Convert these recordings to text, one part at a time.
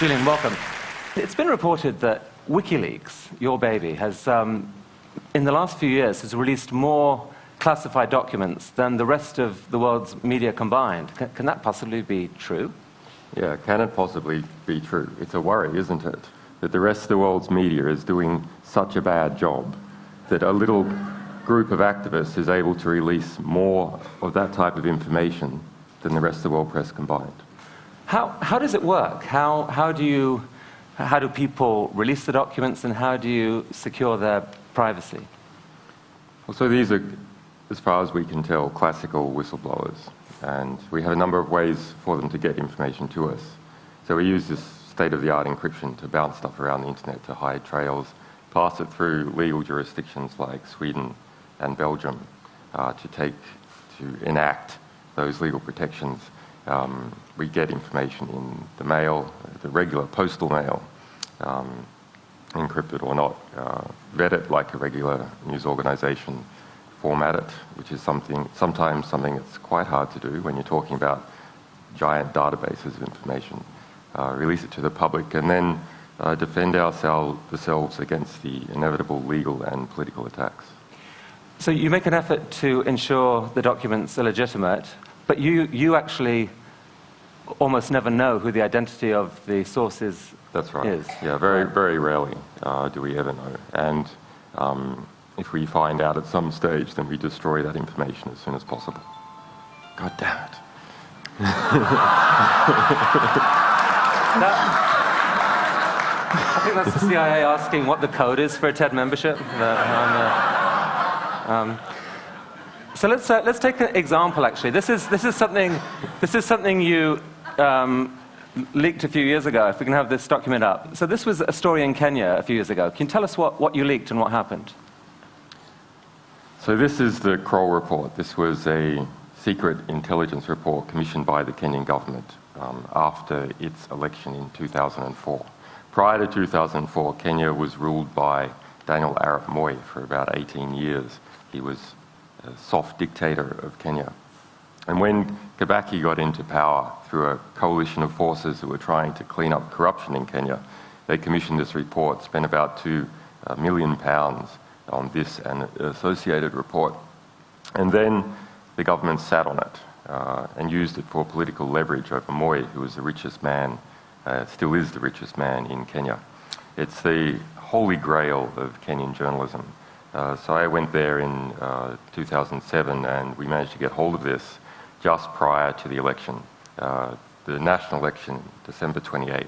Julian, welcome. It's been reported that WikiLeaks, your baby, has, in the last few years, has released more classified documents than the rest of the world's media combined. Can that possibly be true? Yeah, can it possibly be true? It's a worry, isn't it? That the rest of the world's media is doing such a bad job that a little group of activists is able to release more of that type of information than the rest of the world press combined. How does it work? How do people release the documents, and how do you secure their privacy? Well, so these are, as far as we can tell, classical whistleblowers, and we have a number of ways for them to get information to us. So we use this state-of-the-art encryption to bounce stuff around the internet to hide trails, pass it through legal jurisdictions like Sweden and Belgium to enact those legal protections. We get information in the mail, the regular postal mail, encrypted or not, vet it like a regular news organization, format it, which is sometimes something that's quite hard to do when you're talking about giant databases of information, release it to the public, and then defend ourselves against the inevitable legal and political attacks. So you make an effort to ensure the documents are legitimate, but you actually almost never know who the identity of the source is. That's right. Is. Yeah, very rarely do we ever know. And if we find out at some stage, then we destroy that information as soon as possible. God damn it. I think that's the CIA asking what the code is for a TED membership. So let's take an example. Actually, this is something you leaked a few years ago. If we can have this document up. So this was a story in Kenya a few years ago. Can you tell us what you leaked and what happened? So this is the Kroll report. This was a secret intelligence report commissioned by the Kenyan government after its election in 2004. Prior to 2004, Kenya was ruled by Daniel Arap Moi for about 18 years. He was a soft dictator of Kenya. And when Kibaki got into power through a coalition of forces who were trying to clean up corruption in Kenya, they commissioned this report, spent about £2 million on this and an associated report. And then the government sat on it and used it for political leverage over Moi, who was the richest man, still is the richest man in Kenya. It's the holy grail of Kenyan journalism. So I went there in 2007 and we managed to get hold of this just prior to the election, the national election, December 28.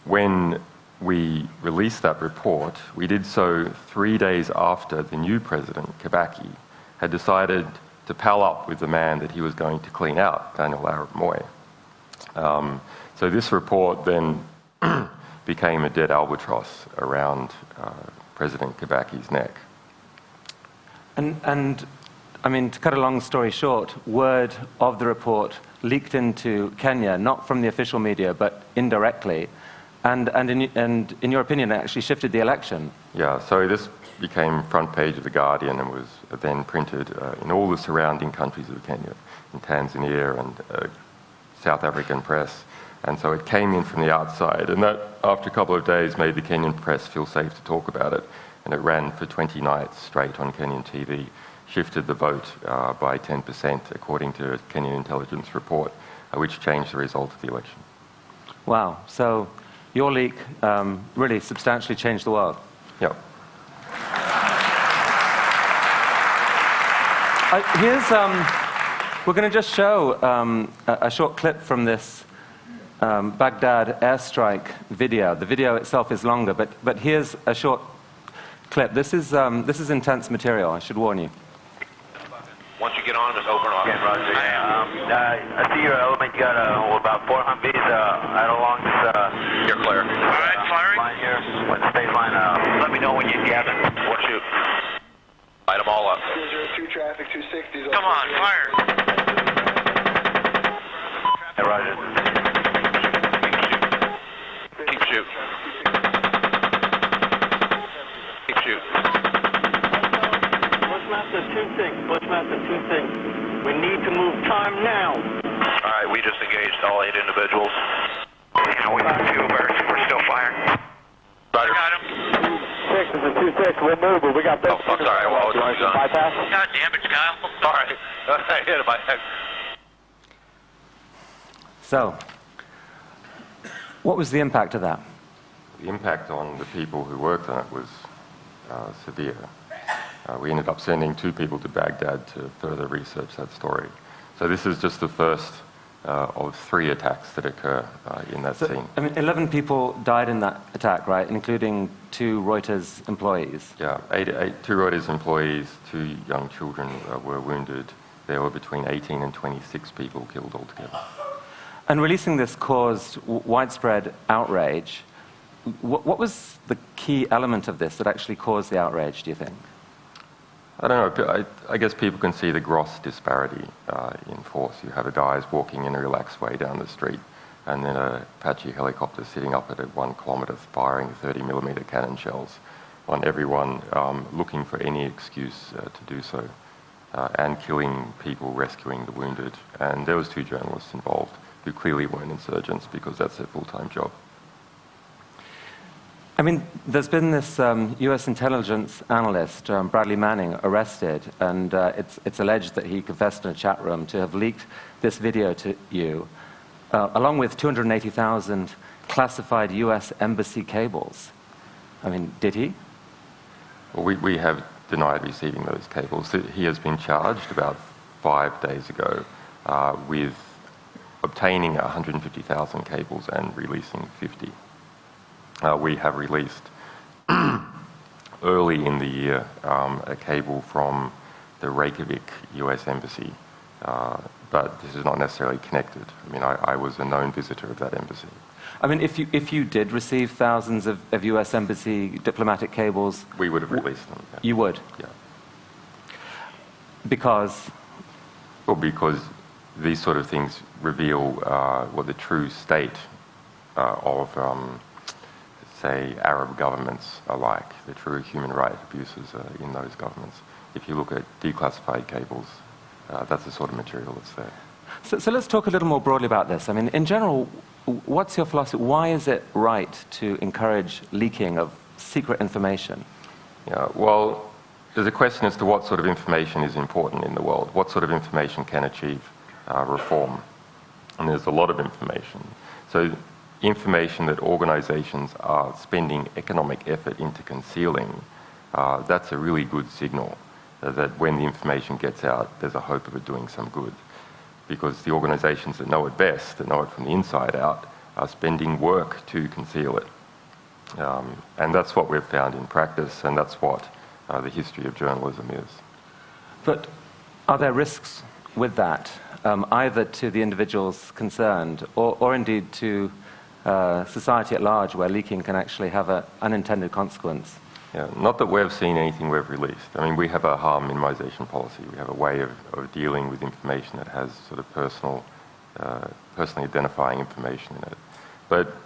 When we released that report, we did so 3 days after the new president, Kibaki, had decided to pal up with the man that he was going to clean out, Daniel Arap Moi. So this report then became a dead albatross around President Kibaki's neck. And I mean, to cut a long story short, word of the report leaked into Kenya, not from the official media, but indirectly. And in your opinion, it actually shifted the election. Yeah, so this became front page of The Guardian and was then printed in all the surrounding countries of Kenya, in Tanzania and South African press. And so it came in from the outside. And that, after a couple of days, made the Kenyan press feel safe to talk about it. And it ran for 20 nights straight on Kenyan TV, shifted the vote by 10%, according to a Kenyan intelligence report, which changed the result of the election. Wow. So your leak really substantially changed the world. Yep. We're going to just show a short clip from this Baghdad airstrike video. The video itself is longer, but here's a short clip. This is intense material, I should warn you. Once you get on, just open off. Again, Roger. I see your element. You got about 4 Humvees out along this. You're clear. All right, firing. Line here. When the state line. Let me know when you gather. Or shoot. Light them all up. 202 traffic, 260. Come on, fire. Hey, Roger. Bushmaster 2-6. We need to move time now. All right, we just engaged all 8 individuals. Yeah, we have 2 birds. We're still firing. Roger. Got him. 6 is a 2-6. We'll move, but we got this. Oh, sorry. What was it? Bypass? God damn it, Kyle. All right. I hit him by head. So, what was the impact of that? The impact on the people who worked on it was severe. We ended up sending 2 people to Baghdad to further research that story. So this is just the first of 3 attacks that occur in that scene. I mean, 11 people died in that attack, right? Including 2 Reuters employees. Yeah, 2 Reuters employees, 2 young children were wounded. There were between 18 and 26 people killed altogether. And releasing this caused widespread outrage. What was the key element of this that actually caused the outrage, do you think? I don't know. I guess people can see the gross disparity in force. You have guys walking in a relaxed way down the street, and then a Apache helicopter sitting up at 1 kilometre firing 30mm cannon shells on everyone, looking for any excuse to do so, and killing people, rescuing the wounded. And there was 2 journalists involved who clearly weren't insurgents because that's their full-time job. I mean, there's been this US intelligence analyst, Bradley Manning, arrested, and it's alleged that he confessed in a chat room to have leaked this video to you, along with 280,000 classified US embassy cables. I mean, did he? Well, we have denied receiving those cables. He has been charged about 5 days ago with obtaining 150,000 cables and releasing 50. We have released early in the year a cable from the Reykjavik US Embassy, but this is not necessarily connected. I mean, I was a known visitor of that embassy. I mean, if you did receive thousands of US Embassy diplomatic cables... We would have released them. Yeah. You would? Yeah. Because? Well, because these sort of things reveal what the true state of, say, Arab governments are like, the true human rights abuses in those governments. If you look at declassified cables, that's the sort of material that's there. So let's talk a little more broadly about this. I mean, in general, what's your philosophy? Why is it right to encourage leaking of secret information? Yeah, well, there's a question as to what sort of information is important in the world. What sort of information can achieve reform? And there's a lot of information. So information that organizations are spending economic effort into concealing, that's a really good signal that when the information gets out, there's a hope of it doing some good. Because the organizations that know it best, that know it from the inside out, are spending work to conceal it. And that's what we've found in practice, and that's what the history of journalism is. But are there risks with that, either to the individuals concerned or indeed to society at large, where leaking can actually have an unintended consequence? Yeah, not that we've seen anything we've released. I mean, we have a harm minimization policy. We have a way of dealing with information that has sort of personally identifying information in it. But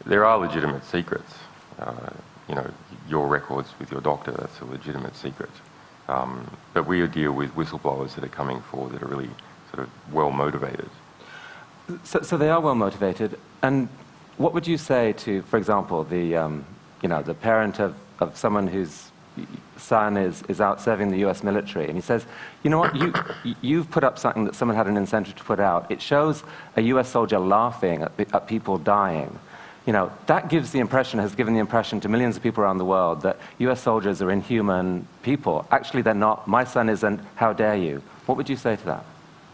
there are legitimate secrets. You know, your records with your doctor, that's a legitimate secret. But we deal with whistleblowers that are coming forward that are really sort of well-motivated. So they are well-motivated. And what would you say to, for example, the parent of someone whose son is out serving the US military, and he says, you know what, you've put up something that someone had an incentive to put out. It shows a US soldier laughing at people dying. You know, that gives the impression, has given the impression to millions of people around the world that US soldiers are inhuman people. Actually, they're not. My son isn't. How dare you? What would you say to that?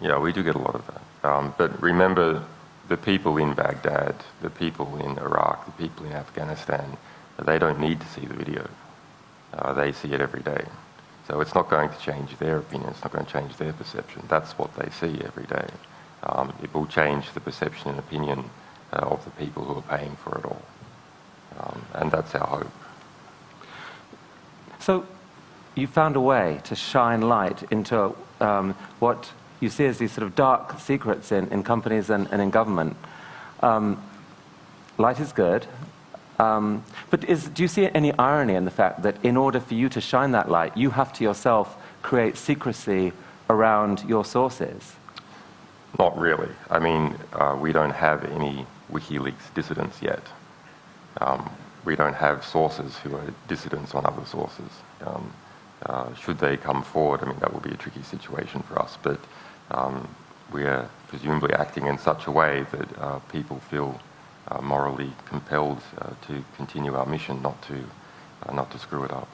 Yeah, we do get a lot of that. But remember, the people in Baghdad, the people in Iraq, the people in Afghanistan, they don't need to see the video. They see it every day. So it's not going to change their opinion. It's not going to change their perception. That's what they see every day. It will change the perception and opinion of the people who are paying for it all. And that's our hope. So you found a way to shine light into what you see as these sort of dark secrets in companies and in government. Light is good. But do you see any irony in the fact that in order for you to shine that light, you have to yourself create secrecy around your sources? Not really. I mean, we don't have any WikiLeaks dissidents yet. We don't have sources who are dissidents on other sources. Should they come forward, I mean, that will be a tricky situation for us, but we are presumably acting in such a way that people feel morally compelled to continue our mission, not to screw it up.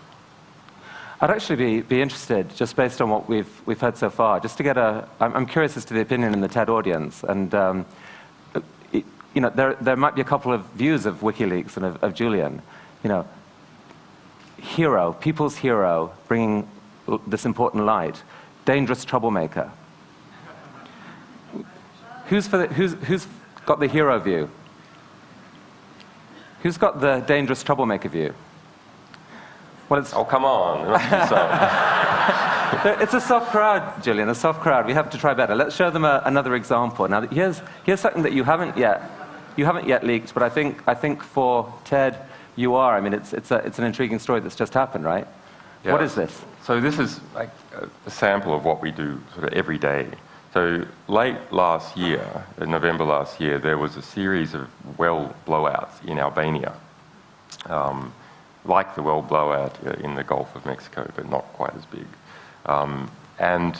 I'd actually be interested, just based on what we've heard so far, just to get I'm curious as to the opinion in the TED audience, and you know, there might be a couple of views of WikiLeaks and of Julian. You know, hero, people's hero, bringing this important light, dangerous troublemaker. Who's got the hero view? Who's got the dangerous troublemaker view? Well, it's... Oh, come on. There must be some. It's a soft crowd, Julian, a soft crowd. We have to try better. Let's show them another example. Now, here's something that you haven't yet leaked, but I think for TED, you are. I mean, it's an intriguing story that's just happened, right? Yeah. What is this? So this is like a sample of what we do sort of every day. So late last year, in November last year, there was a series of well blowouts in Albania, like the well blowout in the Gulf of Mexico, but not quite as big. And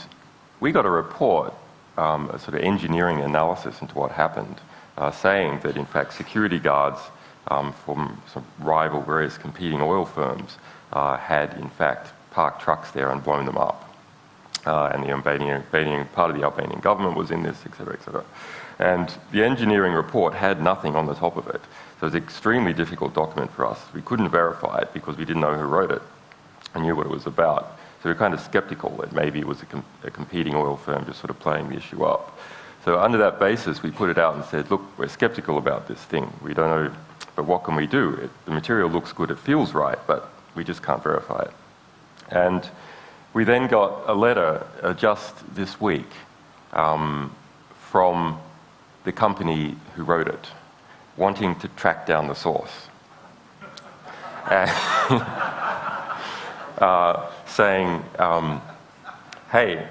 we got a report, a sort of engineering analysis into what happened, saying that in fact security guards from some rival various competing oil firms had in fact parked trucks there and blown them up. And the Albanian part of the Albanian government was in this, etc., etc. And the engineering report had nothing on the top of it. So it was an extremely difficult document for us. We couldn't verify it because we didn't know who wrote it and knew what it was about. So we were kind of skeptical that maybe it was a competing oil firm just sort of playing the issue up. So under that basis, we put it out and said, look, we're skeptical about this thing. We don't know, but what can we do? The material looks good, it feels right, but we just can't verify it. And we then got a letter just this week from the company who wrote it, wanting to track down the source. Saying, hey,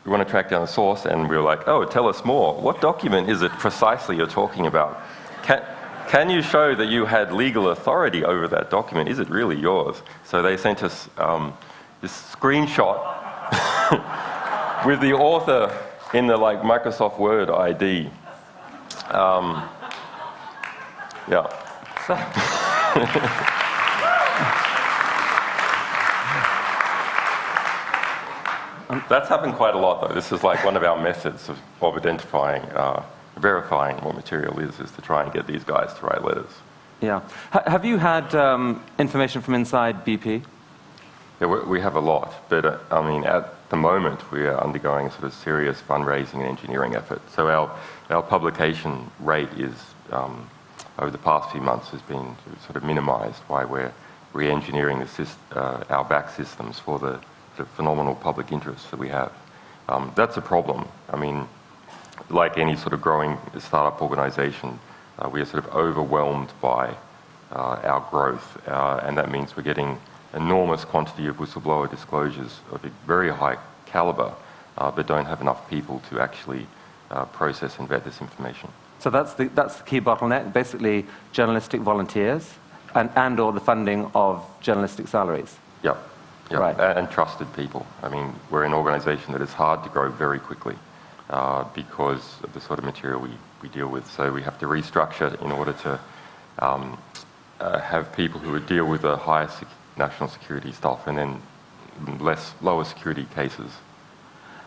we want to track down the source, and we were like, oh, tell us more. What document is it precisely you're talking about? Can you show that you had legal authority over that document? Is it really yours? So they sent us this screenshot with the author in the like Microsoft Word ID. Yeah. That's happened quite a lot, though. This is like one of our methods of identifying, verifying what material is to try and get these guys to write letters. Yeah. Have you had information from inside BP? Yeah, we have a lot, but I mean, at the moment, we are undergoing a sort of serious fundraising and engineering effort. So our publication rate is, over the past few months, has been sort of minimized while we're re-engineering our back systems for the phenomenal public interest that we have. That's a problem. I mean, like any sort of growing startup organization, we are sort of overwhelmed by our growth, and that means we're getting enormous quantity of whistleblower disclosures of a very high caliber, but don't have enough people to actually process and vet this information. So that's the key bottleneck, basically journalistic volunteers and or the funding of journalistic salaries. Yeah. Yeah, right. And trusted people. I mean, we're an organization that is hard to grow very quickly because of the sort of material we deal with. So we have to restructure in order to have people who would deal with the highest national security stuff and then lower security cases.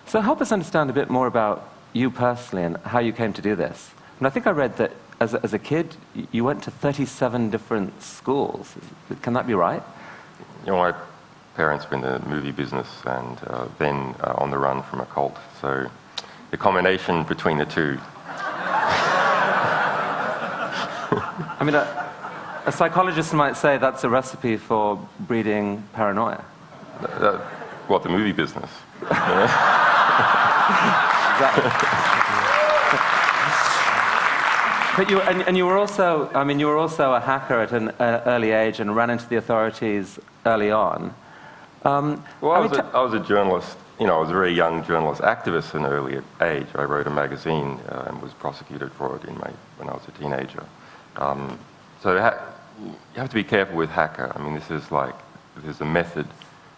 So help us understand a bit more about you personally and how you came to do this. And I think I read that as a kid, you went to 37 different schools. Can that be right? You know, my parents were in the movie business and then on the run from a cult. So the combination between the two. I mean, a psychologist might say that's a recipe for breeding paranoia. What, the movie business? Exactly. But you were also, I mean, you were also a hacker at an early age and ran into the authorities early on. Well, I was a journalist. You know, I was a very young journalist activist at an early age. I wrote a magazine and was prosecuted for it when I was a teenager. So you have to be careful with hacker. I mean, there's a method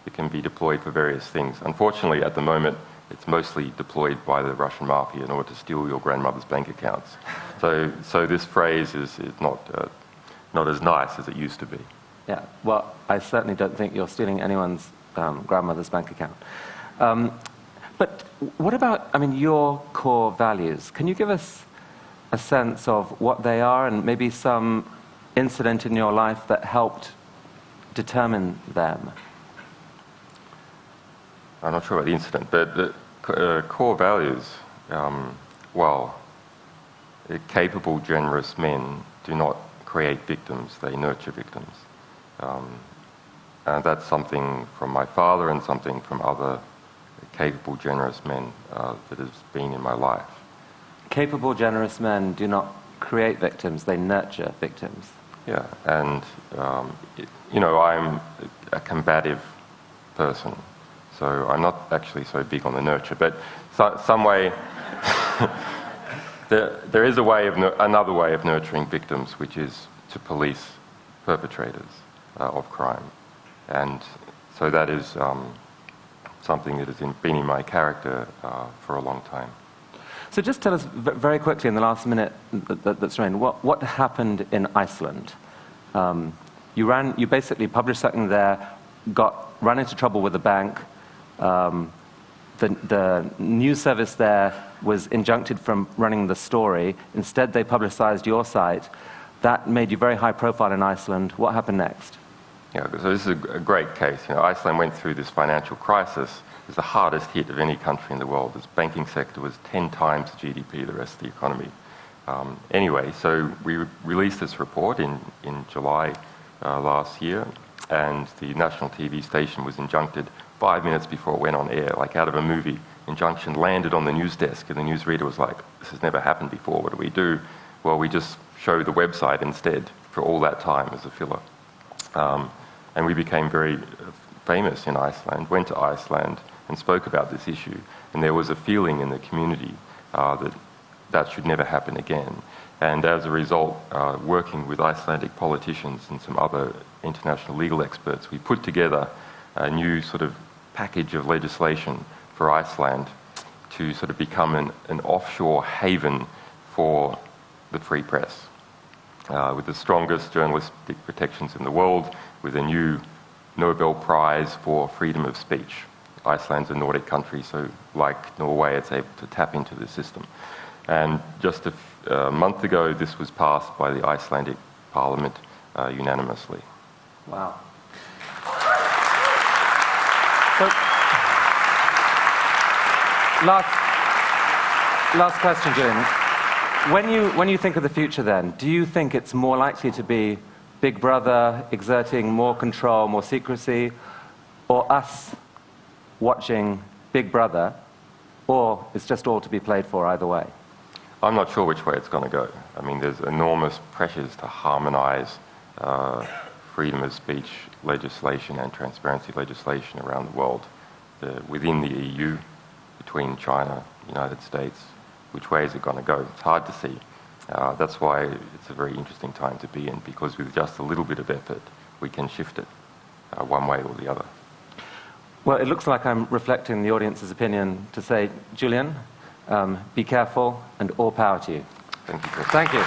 that can be deployed for various things. Unfortunately, at the moment, it's mostly deployed by the Russian mafia in order to steal your grandmother's bank accounts. So this phrase is not as nice as it used to be. Yeah, well, I certainly don't think you're stealing anyone's grandmother's bank account. But what about, I mean, your core values? Can you give us a sense of what they are and maybe some incident in your life that helped determine them? I'm not sure about the incident, but the core values, well, capable, generous men do not create victims, they nurture victims. And that's something from my father and something from other capable, generous men that has been in my life. Capable, generous men do not create victims, they nurture victims. Yeah, and, you know, I'm a combative person. So I'm not actually so big on the nurture, but some way, there is another way of nurturing victims, which is to police perpetrators of crime. And so that is something that has been in my character for a long time. So just tell us very quickly in the last minute that's remaining, what happened in Iceland? You basically published something there, ran into trouble with the bank. The news service there was injuncted from running the story. Instead, they publicized your site. That made you very high profile in Iceland. What happened next? Yeah, so this is a great case. You know, Iceland went through this financial crisis. It was the hardest hit of any country in the world. Its banking sector was 10 times the GDP of the rest of the economy. Anyway, so we released this report in July last year, and the national TV station was injuncted 5 minutes before it went on air, like out of a movie. Injunction landed on the news desk, and the newsreader was like, this has never happened before, what do we do? Well, we just show the website instead for all that time as a filler. And we became very famous in Iceland, went to Iceland and spoke about this issue. And there was a feeling in the community that should never happen again. And as a result, working with Icelandic politicians and some other international legal experts, we put together a new sort of package of legislation for Iceland to sort of become an offshore haven for the free press, with the strongest journalistic protections in the world, with a new Nobel Prize for freedom of speech. Iceland's a Nordic country, so like Norway, it's able to tap into the system. And just a month ago, this was passed by the Icelandic parliament unanimously. Wow. So, last question, Julian. When you think of the future then, do you think it's more likely to be Big Brother exerting more control, more secrecy, or us watching Big Brother, or it's just all to be played for either way? I'm not sure which way it's going to go. I mean, there's enormous pressures to harmonize freedom of speech legislation and transparency legislation around the world, within the EU, between China, the United States. Which way is it going to go? It's hard to see. That's why it's a very interesting time to be in, because with just a little bit of effort, we can shift it one way or the other. Well, it looks like I'm reflecting the audience's opinion to say, Julian, be careful and all power to you. Thank you, Chris. Thank you.